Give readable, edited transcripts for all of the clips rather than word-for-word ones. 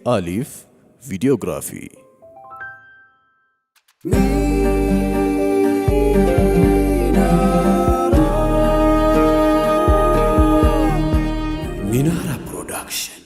አሊፍ ቪዲዮግራፊ ሚናራ ፕሮዳክሽን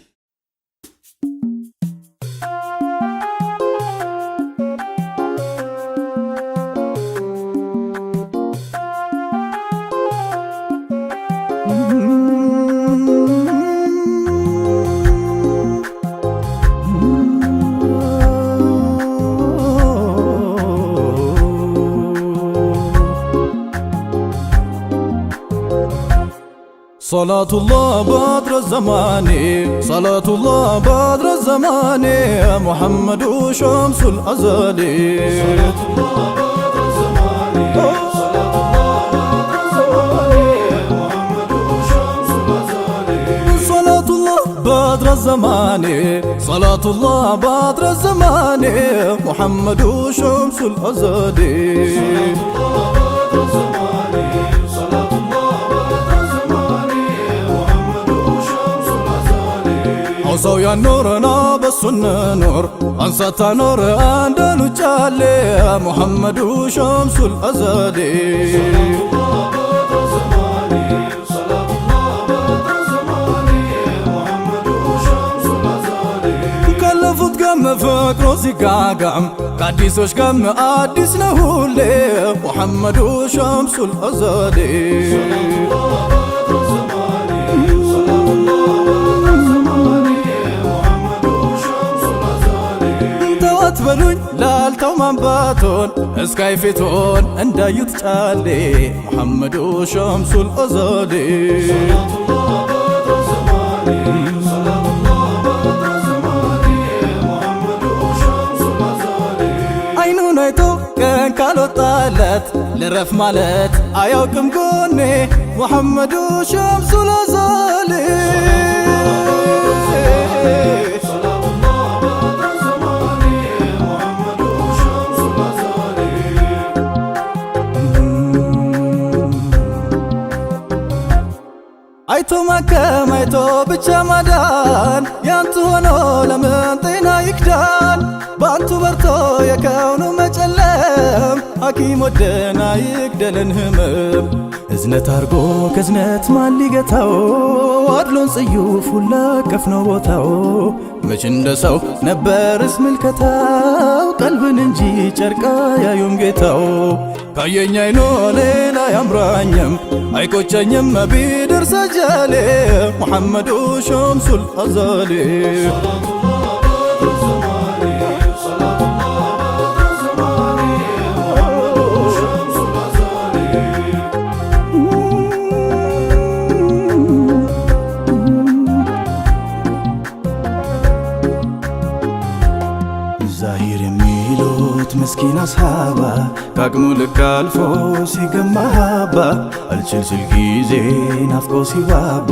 صلاة الله بدر الزمان صلاة الله بدر الزمان محمد شمس الأزلي صلاة الله بدر الزمان صلاة الله بدر الزمان محمد شمس الأزلي صلاة الله بدر الزمان صلاة الله بدر الزمان محمد شمس الأزلي ሰው ያኖረና በሱነ ኖር አንሳታ ኖር አንደሉ ጫሌ ሙሐመዱ ሸምሱል አዘሊ ከለፉት ጋር ፍቅሩ ሲጋጋም ከአዲሶች ጋር አዲስ ነው ሁሌ ሙሐመዱ ሸምሱል አዘሊ በሉኝ ላልተው ማንባቶን እስካይ ፊቶን እንዳዩት ጫሌ ሙሐመዱ ሸምሱል አዘሊ አይኑን አይቶ ቀን ካልወጣለት ልረፍ ማለት አያውቅም ጎኔ ሙሐመዱ ሸምሱል አዘሊ አይቶ ማከም አይቶ ብቻ ማዳን ያንቱ ሆኖ ለምን ጤና ይክዳን ባንቱ በርቶ የከውኑ መጨለም ሐኪም ወደና ይግደለን ህመም እዝነት አርጎ ከዝነት ማን ሊገታው አድሎን ጽዩፍ ሁላ ቀፍ ነው ቦታው መች እንደ ሰው ነበርስ ምልከታው ቀልብን እንጂ ጨርቃ ያዩም ጌታው ካየኝ አይኖ ሌላ ያምራኝም አይቆጨኝም ቢደርስ አጃሌ ሙሐመዱ ሸምሱል አዘሊ ዛሂር የሚሉት ምስኪን አስሃባ ከአቅሙ ልክ አልፎ ሲገማባ አልችል ሲል ጊዜ ናፍቆ ሲባባ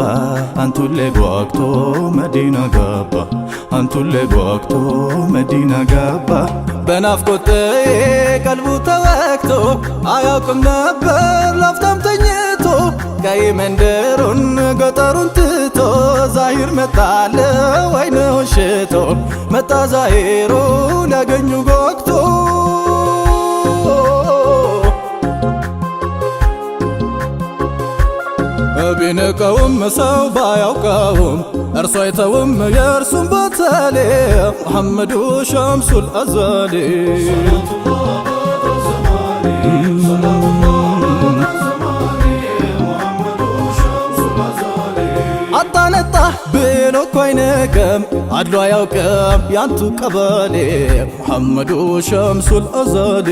አንቱን ለጓግቶ መዲና ገባ አንቱን ለጓግቶ መዲና ገባ በናፍቆት ቀልቡ ተወክቶ አያውቅም ነበር ላፍታም ተኝቶ ቀይ መንደሩን ገጠሩን ትቶ ዛሂር መጣለ ወይነው ሽቶ መጣ ዛሂሩ ሊያገኙ ጎግቶ ቢንቀውም ሰው ባያውቀውም እርሱ አይተውም የእርሱን በተሌ ሙሐመዱ ሸምሱል አዘሊ አጣነጣ ብሎ እኮ አይነቅም አድሎ አያውቅም ያንቱ ቀበሌ ሙሐመዱ ሸምሱል አዘሊ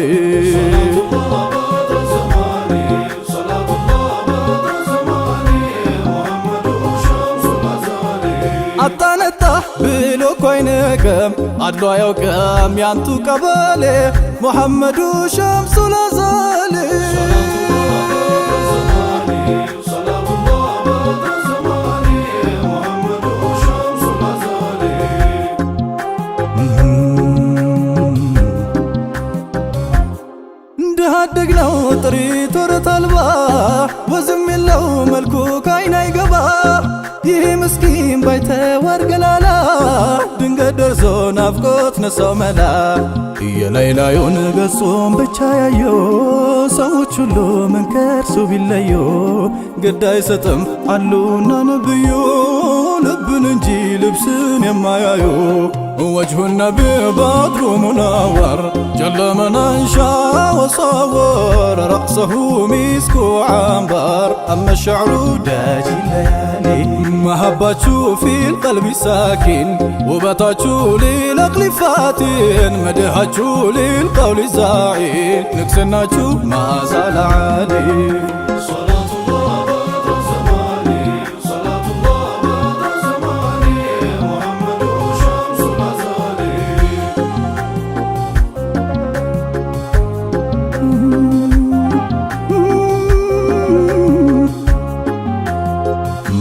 አጣነጣ ብሎ እኮ አይነቅም አድሎ አያውቅም ያንቱ ቀበሌ ሙሐመዱ ሸምሱል አዘሊ እንደሃደግነው ጥሪት ወረት አልባ ወዝም የለው መልኩ ካይን አይገባ ይህ ምስኪን ባይተዋር ገላላ ድንገት ተክዞ ናፍቆት ነሳው መላ የላይላዩን ገጹን ብቻ ያየው ሰዎች ሁሉ ምን ከርሱ ቢለዩ ግድ አይሰጥም አሉና ነብዩ ልብን እንጂ ልብስን የማያዩ وجه النبي بدر منور جل من انشا وصور رأسه مسك وعنبر اما الشعر داجي الليالي محبته في القلب ساكن وبتاته للعقل فاتن مدحته للقول زاعين نكسناته ما زال عالي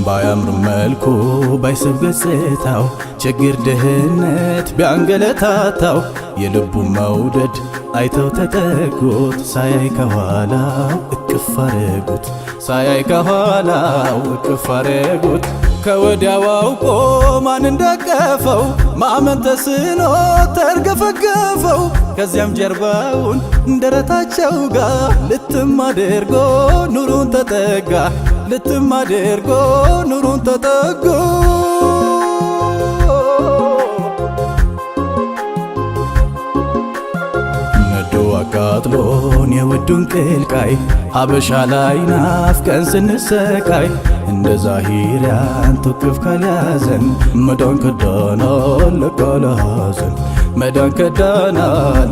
ባያምር መልኩ ባይስብ ገጽታው ችግር ድህነት ቢያንገለታታው የልቡ መውደድ አይተው ተጠጉት ሳያይ ከኋላው እቅፍ አረጉት ሳያይ ከኋላው እቅፍ አረጉት ከወዲያው አውቆ ማን እንደቀፈው ማመን ተስኖት ተርገፈገፈው ከዚያም ጀርባውን ደረታቸው ጋር ልትም አድርጎ ኑሩን ተጠጋ ልትም አድርጎ ኑሩን ተጠጋ ነዶ አቃጥሎን የውዱን ቅልቃይ ሀበሻ ላይ ናፍቀን ስንሰቃይ እንደ ዛሂሪያን ትቅፍ ካልያዘን መዳን ከዳና ለቃለ ሐዘን መዳን ከዳና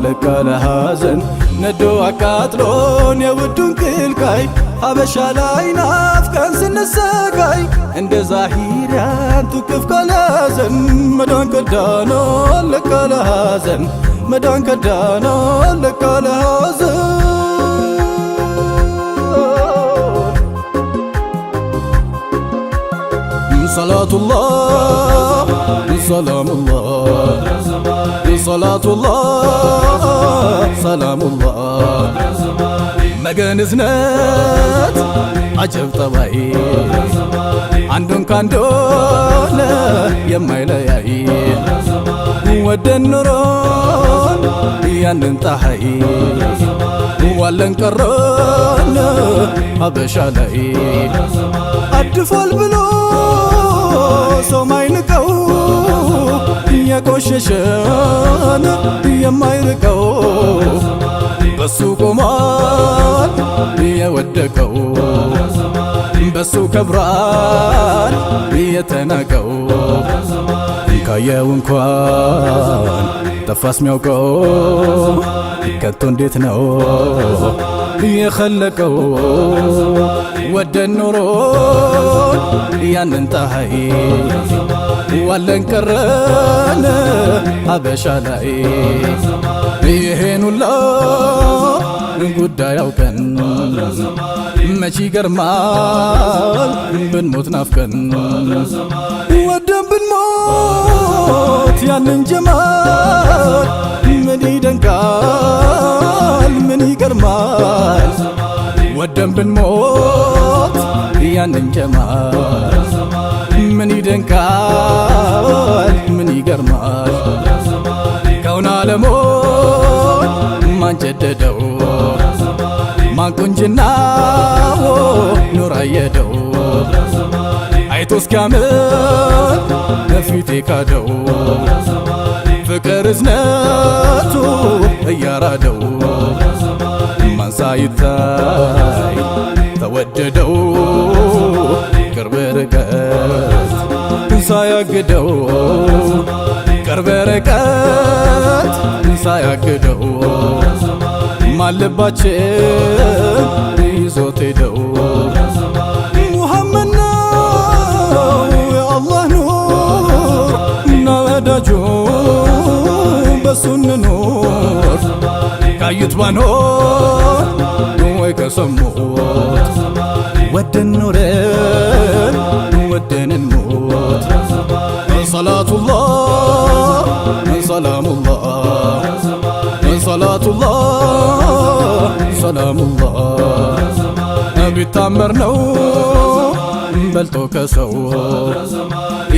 ለቃለ ሐዘን ነዶ አቃጥሎን የውዱን ቅልቃይ ሀበሻ ላይ ናፍቀን ስንሰቃይ እንደ ዛሂሪያን ትቅፍ ካልያዘን መዳን ከዳና ለቃለ ሐዘን መዳን ከዳና ለቃለ ሐዘን صلاة الله سلام الله صلاة الله سلام الله مجان زنات عجب طبعي عندن كاندون يما يلاي ودن نورون يننتحي ولن كرون حبشا لاي أدفال بلو ሰው ማይንቀው የቆሸሸን የማይርቀው በሱ ቆሟል የወደቀው በሱ ከብሯል የተናቀው ካየው እንኳን ጠፋስ ሚያውቀው ከቶ እንዴት ነው የኸለቀው ወደን ኖሮ ያንን ፀሐይ ዋለን ቀረን ሀበሻ ላይ ይሄን ሁላ ጉዳይ አውቀን መች ይገርማል ብንሞት ናፍቀን ወደን ብንሞት ያንን ጀማል ምን ይደንቃል ምን ይገርማል ወደን ብንሞት ያንን ጀማል ምን ይደንቃል ምን ይገርማል ከውን ዓለሞን ማን ጀደደው ማን ቁንጅናው ኑር አየደው አይቶ እስኪያምር ፊቴ ካደው ፍቅር እዝነቱ እያራደው ማን ሳይታይ ተወደደው ቅርብ ርቀት ሳያግደው ቅርብ ርቀት ሳያግደው ማን ልባችን ይዞት ሄደው ሙሐመድ ነው የአላህ ኑር እና ወዳጁ በሱ እንኑር ካዩት ባኖር ወይ ከሰሙት ወደን ኖረን ወደን እንሞት ሰላቱላህ ሰላሙላህ ሰላቱላህ ሰላሙላህ ቢታመር ነው በልጦ ከሰው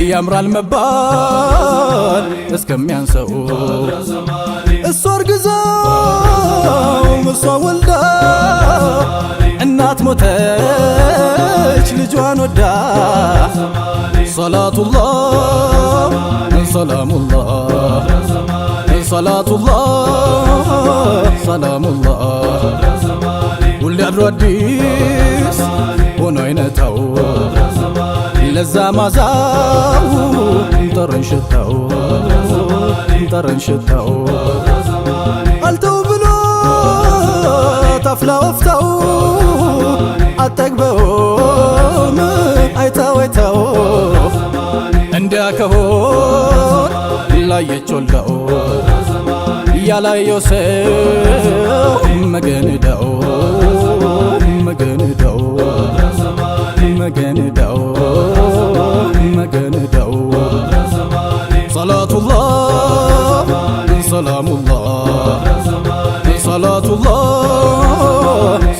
ያምራል መባል እስከሚያንሰው እሷ አርግዛው እሷ ወልዳ እናት ሞተች ልጇን ወዳ ሰላቱላህ ሰላሙላህ ሰላቱላህ ሰላሙላህ ሁሌ አድሮ አዲስ ሆኖ አይነታው ለዛ ማዛው ጠረን ሽታው አልተው ብሎ ታፍላ ወፍታው አጠግበውም አይታው እንዲያ ከሆን ላየች ወልዳው ያላየው ሰው መገንዳው ሰላቱላህ ሰላሙላህ ሰላቱላህ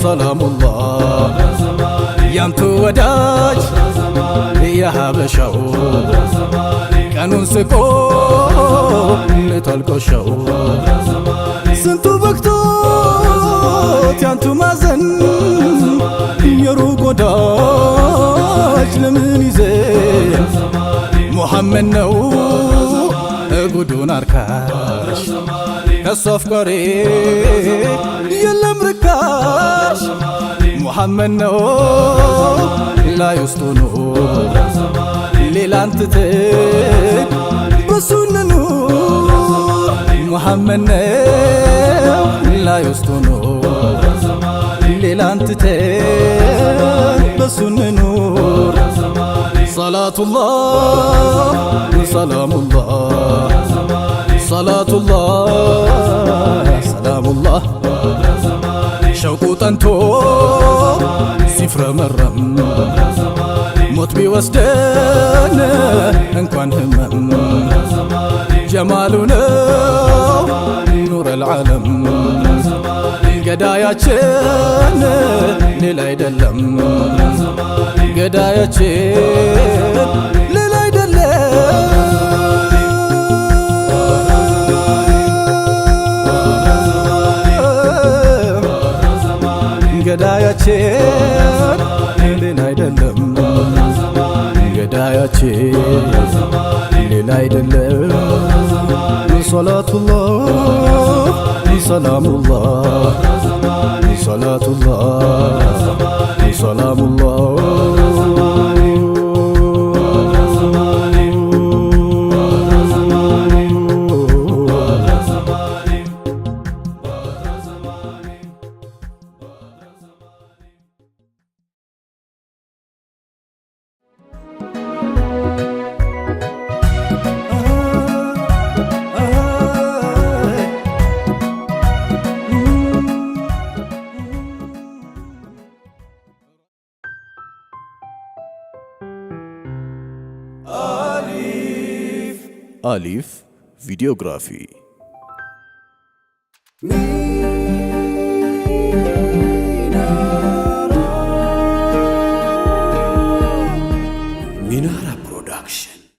ሰላሙላህ ያንቱ ወዳጅ የሀበሻው ቀኑን ስቆ ልተልቆሸው ስንቱ በክቶት ያንቱ ማዘን የሩቅ ወዳጅ ለምን ይዘን ሙሐመድ ነው ጉዱን አርካሽ ከሱ አፍቃሪ የለም ርካሽ ሙሐመድ ነው ላይ ውስጡ ነው ሌላን ትተን በሱ እንኑር ሙሐመድ ነው ላይ ውስጡ ነው ሌላን ትተን በሱ እንኑር ሰላቱላህ ሰላሙላህ ሰላቱላህ ሰላሙላህ ሸውቁ ጠንቶ ሲፍረመረም ሞት ቢወስደን እንኳን ህመም ጀማሉ ነው ኑር አልዓለም ገዳያችን ሌላ አይደለም ገዳያችን ሌላ አይደለም ገዳያችን ሌላ አይደለም ገዳያችን ሌላ አይደለም ሰላቱላህ ሰላሙላህ ሰላቱላህ ሰላሙላህ አሊፍ ቪዲዮግራፊ ሚናራ ፕሮዳክሽን